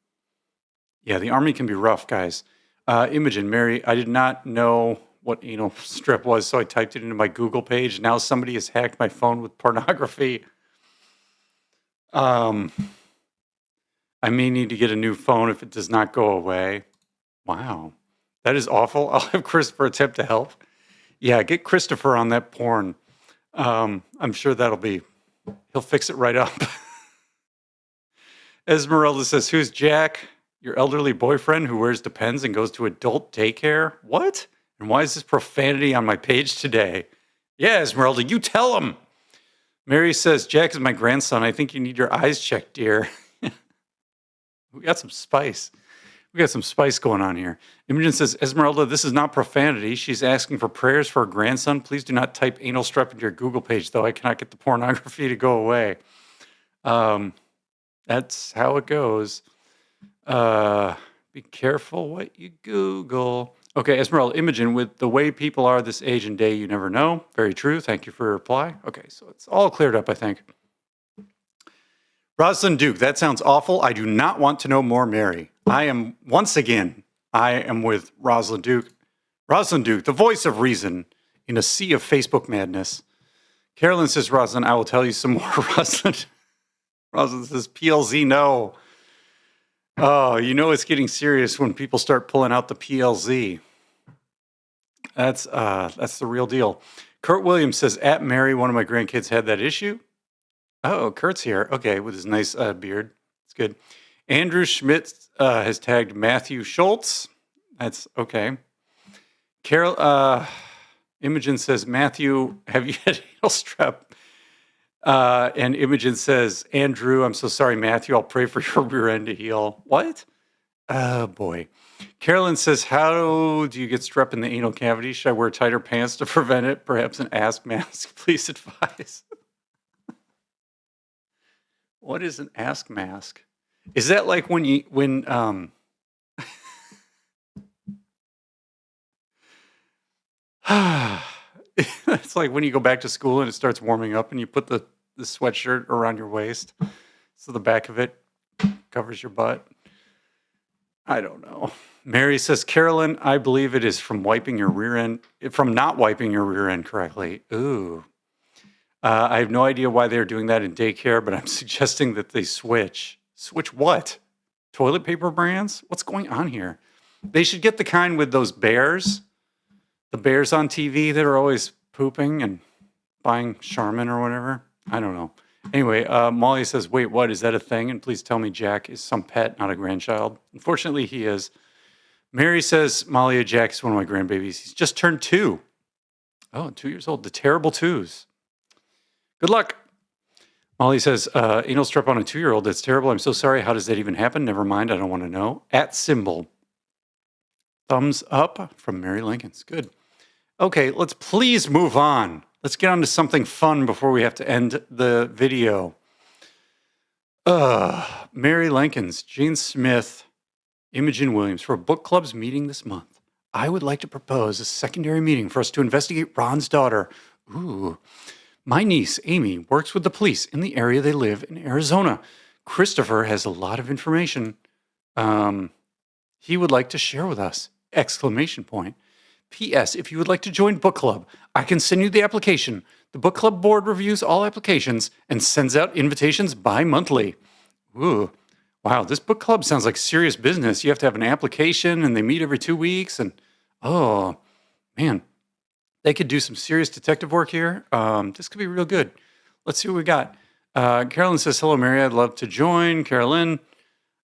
A: Yeah, the Army can be rough, guys. Imogen, Mary, I did not know what anal strep was, so I typed it into my Google page. Now somebody has hacked my phone with pornography. I may need to get a new phone if it does not go away. Wow. That is awful. I'll have Christopher attempt to help. Yeah, get Christopher on that porn. I'm sure he'll fix it right up. Esmeralda says, who's Jack? Your elderly boyfriend who wears Depends and goes to adult daycare? What? And why is this profanity on my page today? Yeah, Esmeralda, you tell him. Mary says, Jack is my grandson. I think you need your eyes checked, dear. We got some spice. We got some spice going on here. Imogen says, Esmeralda, this is not profanity. She's asking for prayers for her grandson. Please do not type anal strep into your Google page, though. I cannot get the pornography to go away. That's how it goes. Be careful what you Google. Okay, Esmeralda, Imogen, with the way people are this age and day, you never know. Very true. Thank you for your reply. Okay, so it's all cleared up, I think. Rosalind Duke, that sounds awful. I do not want to know more, Mary. I am with Rosalind Duke. Rosalind Duke, the voice of reason in a sea of Facebook madness. Carolyn says, Rosalind, I will tell you some more. Rosalind says, PLZ, no. Oh, you know it's getting serious when people start pulling out the PLZ. That's the real deal. Kurt Williams says, at Mary, one of my grandkids had that issue. Oh, Kurt's here. Okay, with his nice beard. It's good. Andrew Schmidt has tagged Matthew Schultz. That's okay. Imogen says, Matthew, have you had anal strep? And Imogen says, Andrew, I'm so sorry, Matthew. I'll pray for your rear end to heal. What? Oh, boy. Carolyn says, how do you get strep in the anal cavity? Should I wear tighter pants to prevent it? Perhaps an ask mask? Please advise. What is an ask mask? Is that like when it's like when you go back to school and it starts warming up and you put the sweatshirt around your waist so the back of it covers your butt? I don't know. Mary says, Carolyn, I believe it is from not wiping your rear end correctly. Ooh. I have no idea why they're doing that in daycare, but I'm suggesting that they switch. Switch what? Toilet paper brands? What's going on here? They should get the kind with those bears. The bears on TV that are always pooping and buying Charmin or whatever. I don't know. Anyway, Molly says, wait, what? Is that a thing? And please tell me Jack is some pet, not a grandchild. Unfortunately, he is. Mary says, Molly, Jack is one of my grandbabies. He's just turned 2. Oh, 2 years old. The terrible 2s. Good luck. Molly says, anal strep on a 2-year-old. That's terrible. I'm so sorry. How does that even happen? Never mind. I don't want to know. At symbol. Thumbs up from Mary Lincoln's. Good. Okay, let's please move on. Let's get on to something fun before we have to end the video. Mary Lincoln's, Jane Smith, Imogen Williams for a book club's meeting this month. I would like to propose a secondary meeting for us to investigate Ron's daughter. Ooh. My niece, Amy, works with the police in the area they live in Arizona. Christopher has a lot of information he would like to share with us. Exclamation point. P.S. If you would like to join book club, I can send you the application. The book club board reviews all applications and sends out invitations bi-monthly. Ooh. Wow, this book club sounds like serious business. You have to have an application and they meet every 2 weeks. And, oh, man. They could do some serious detective work here. This could be real good. Let's see what we got. Carolyn says, hello, Mary. I'd love to join. Carolyn.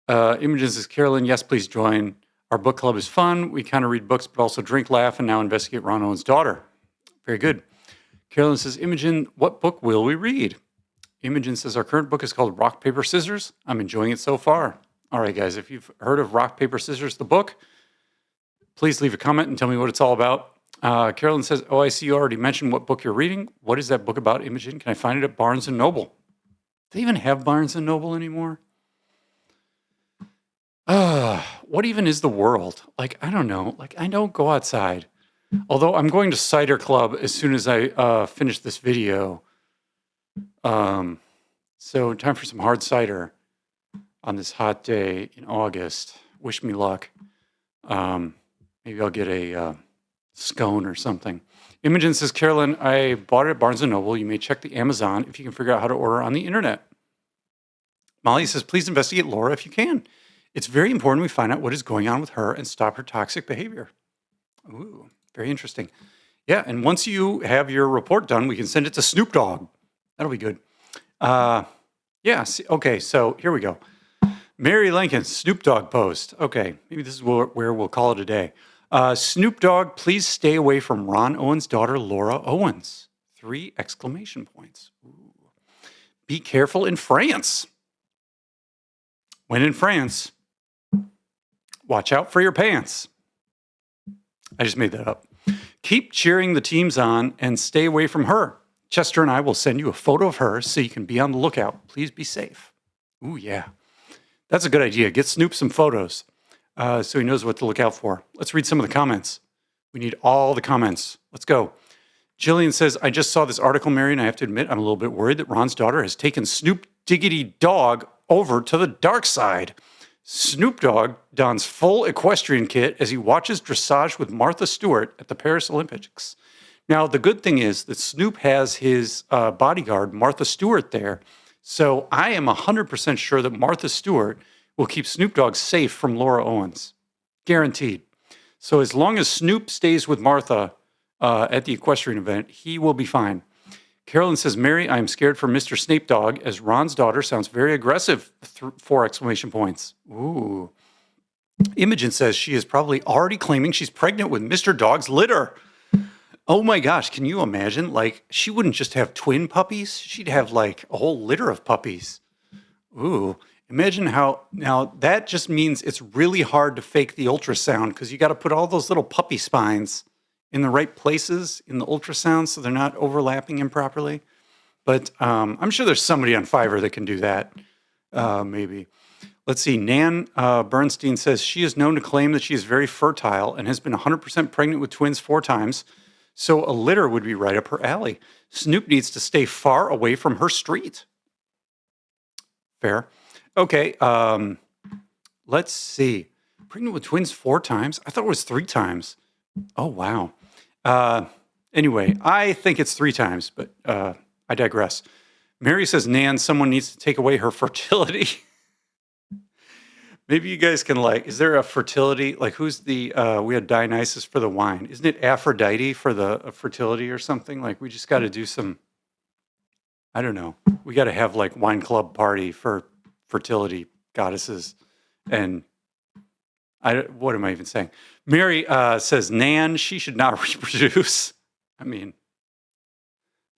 A: Imogen says, Carolyn, yes, please join. Our book club is fun. We kind of read books, but also drink, laugh, and now investigate Ron Owen's daughter. Very good. Carolyn says, Imogen, what book will we read? Imogen says, our current book is called Rock, Paper, Scissors. I'm enjoying it so far. All right, guys, if you've heard of Rock, Paper, Scissors, the book, please leave a comment and tell me what it's all about. Carolyn says, oh, I see you already mentioned what book you're reading. What is that book about, Imogen? Can I find it at Barnes & Noble? Do they even have Barnes & Noble anymore? What even is the world? Like, I don't know. Like, I don't go outside. Although I'm going to Cider Club as soon as I finish this video. So time for some hard cider on this hot day in August. Wish me luck. Maybe I'll get a scone or something. Imogen says, Carolyn, I bought it at Barnes & Noble. You may check the Amazon if you can figure out how to order on the internet. Molly says, please investigate Laura if you can. It's very important we find out what is going on with her and stop her toxic behavior. Ooh, very interesting. Yeah, and once you have your report done, we can send it to Snoop Dogg. That'll be good. Okay, so here we go. Mary Lincoln, Snoop Dogg post. Okay, maybe this is where we'll call it a day. Snoop Dogg, please stay away from Ron Owens' daughter, Laura Owens. 3 exclamation points. Ooh. Be careful in France. When in France, watch out for your pants. I just made that up. Keep cheering the teams on and stay away from her. Chester and I will send you a photo of her so you can be on the lookout. Please be safe. Ooh, yeah. That's a good idea. Get Snoop some photos so he knows what to look out for. Let's read some of the comments. We need all the comments. Let's go. Jillian says, I just saw this article, Mary, and I have to admit I'm a little bit worried that Ron's daughter has taken Snoop Diggity Dog over to the dark side. Snoop Dogg dons full equestrian kit as he watches dressage with Martha Stewart at the Paris Olympics. Now, the good thing is that Snoop has his bodyguard, Martha Stewart, there. So I am 100% sure that Martha Stewart will keep Snoop Dogg safe from Laura Owens. Guaranteed. So as long as Snoop stays with Martha at the equestrian event, he will be fine. Carolyn says, Mary, I'm scared for Mr. Snape Dogg as Ron's daughter sounds very aggressive. 4 exclamation points. Ooh. Imogen says she is probably already claiming she's pregnant with Mr. Dogg's litter. Oh my gosh, can you imagine? Like, she wouldn't just have twin puppies. She'd have like a whole litter of puppies. Ooh. Imagine how, now that just means it's really hard to fake the ultrasound because you got to put all those little puppy spines in the right places in the ultrasound so they're not overlapping improperly. But I'm sure there's somebody on Fiverr that can do that, maybe. Let's see. Nan Bernstein says she is known to claim that she is very fertile and has been 100% pregnant with twins 4 times. So a litter would be right up her alley. Snoop needs to stay far away from her street. Fair. Okay. Let's see. Pregnant with twins 4 times? I thought it was 3 times. Oh, wow. Anyway, I think it's 3 times, but I digress. Mary says, Nan, someone needs to take away her fertility. Maybe you guys can is there a fertility? Like who's the, we had Dionysus for the wine. Isn't it Aphrodite for the fertility or something? Like we just got to do some, I don't know. We got to have like wine club party for fertility goddesses. And what am I even saying? Mary says, Nan, she should not reproduce. I mean,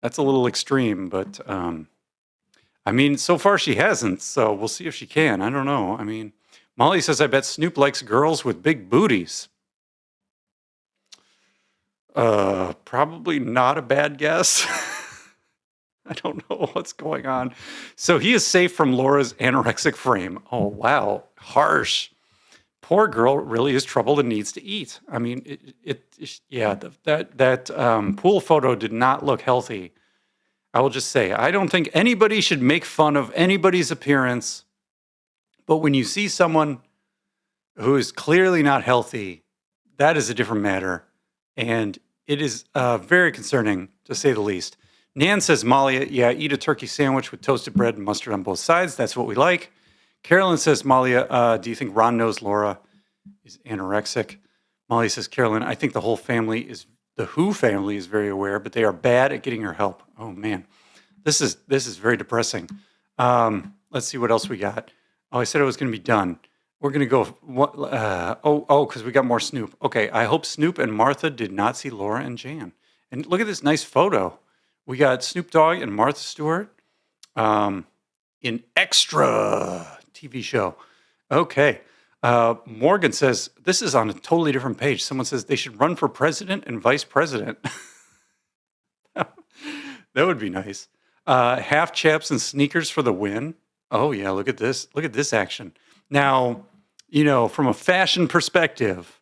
A: that's a little extreme, but I mean, so far she hasn't, so we'll see if she can. I don't know. I mean, Molly says, I bet Snoop likes girls with big booties. Probably not a bad guess. I don't know what's going on. So he is safe from Laura's anorexic frame. Oh, wow. Harsh. Poor girl really is troubled and needs to eat. I mean, that pool photo did not look healthy. I will just say, I don't think anybody should make fun of anybody's appearance. But when you see someone who is clearly not healthy, that is a different matter. And it is very concerning, to say the least. Nan says, Molly, yeah, eat a turkey sandwich with toasted bread and mustard on both sides. That's what we like. Carolyn says, Malia, do you think Ron knows Laura is anorexic? Molly says, Carolyn, I think the Who family is very aware, but they are bad at getting her help. Oh man, this is very depressing. Let's see what else we got. Oh, I said it was going to be done. We're going to go. Because we got more Snoop. Okay, I hope Snoop and Martha did not see Laura and Jan. And look at this nice photo. We got Snoop Dogg and Martha Stewart. um, in Extra TV show. Okay. Morgan says, this is on a totally different page. Someone says they should run for president and vice president. That would be nice. Half chaps and sneakers for the win. Oh, yeah. Look at this. Look at this action. Now, from a fashion perspective,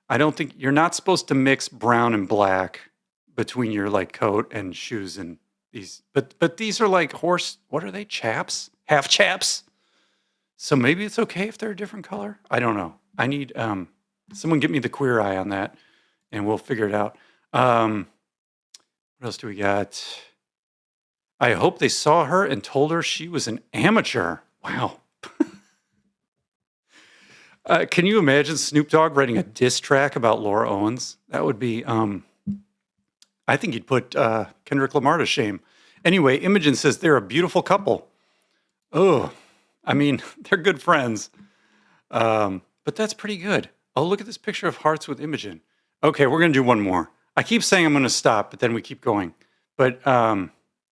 A: I don't think you're not supposed to mix brown and black between your like coat and shoes and these. But these are like what are they? Chaps? Half chaps? So maybe it's okay if they're a different color. I don't know. I need someone get me the queer eye on that, and we'll figure it out. What else do we got? I hope they saw her and told her she was an amateur. Wow. Can you imagine Snoop Dogg writing a diss track about Laura Owens? That would be, I think he'd put Kendrick Lamar to shame. Anyway, Imogen says they're a beautiful couple. Oh, I mean, they're good friends. But that's pretty good. Oh, look at this picture of hearts with Imogen. Okay, we're going to do one more. I keep saying I'm going to stop, but then we keep going. But,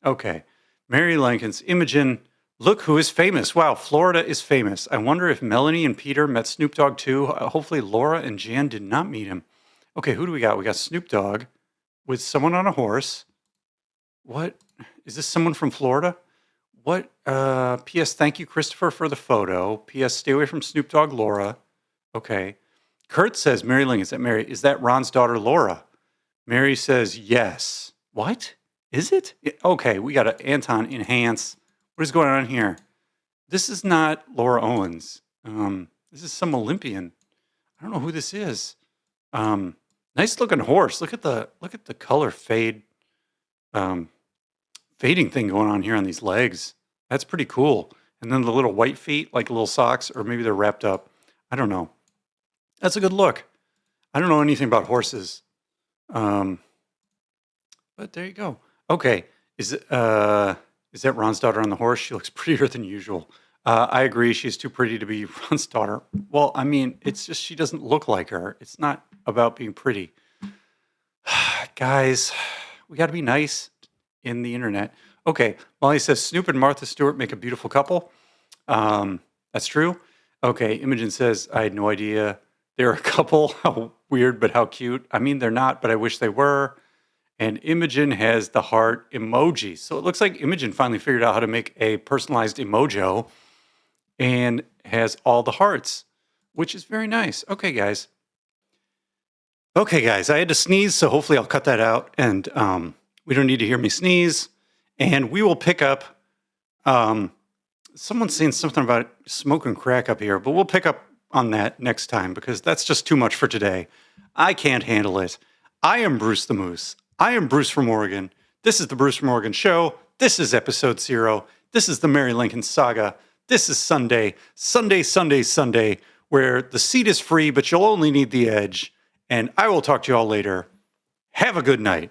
A: okay. Mary Lincoln's Imogen. Look who is famous. Wow, Florida is famous. I wonder if Melanie and Peter met Snoop Dogg too. Hopefully Laura and Jan did not meet him. Okay, who do we got? We got Snoop Dogg with someone on a horse. What? Is this someone from Florida? What? P.S. Thank you, Christopher, for the photo. P.S. Stay away from Snoop Dogg, Laura. Okay. Kurt says, Mary Ling, is that Ron's daughter, Laura? Mary says, yes. What? Is it? Okay, we got Anton enhance. What is going on here? This is not Laura Owens. This is some Olympian. I don't know who this is. Nice looking horse. Look at the color fade, fading thing going on here on these legs. That's pretty cool. And then the little white feet, like little socks, or maybe they're wrapped up. I don't know. That's a good look. I don't know anything about horses. But there you go. Okay. Is that Ron's daughter on the horse? She looks prettier than usual. I agree. She's too pretty to be Ron's daughter. Well, I mean, it's just she doesn't look like her. It's not about being pretty. Guys, we got to be nice in the internet. Okay. Molly says Snoop and Martha Stewart make a beautiful couple. That's true. Okay. Imogen says, I had no idea they're a couple. How weird, but how cute. I mean, they're not, but I wish they were. And Imogen has the heart emoji. So it looks like Imogen finally figured out how to make a personalized emojo and has all the hearts, which is very nice. Okay, guys. I had to sneeze, so hopefully I'll cut that out. And we don't need to hear me sneeze. And we will pick up, someone's saying something about smoking crack up here, but we'll pick up on that next time because that's just too much for today. I can't handle it. I am Bruce the Moose. I am Bruce from Oregon. This is the Bruce from Oregon show. This is episode 0. This is the Mary Lincoln saga. This is Sunday, where the seat is free, but you'll only need the edge. And I will talk to you all later. Have a good night.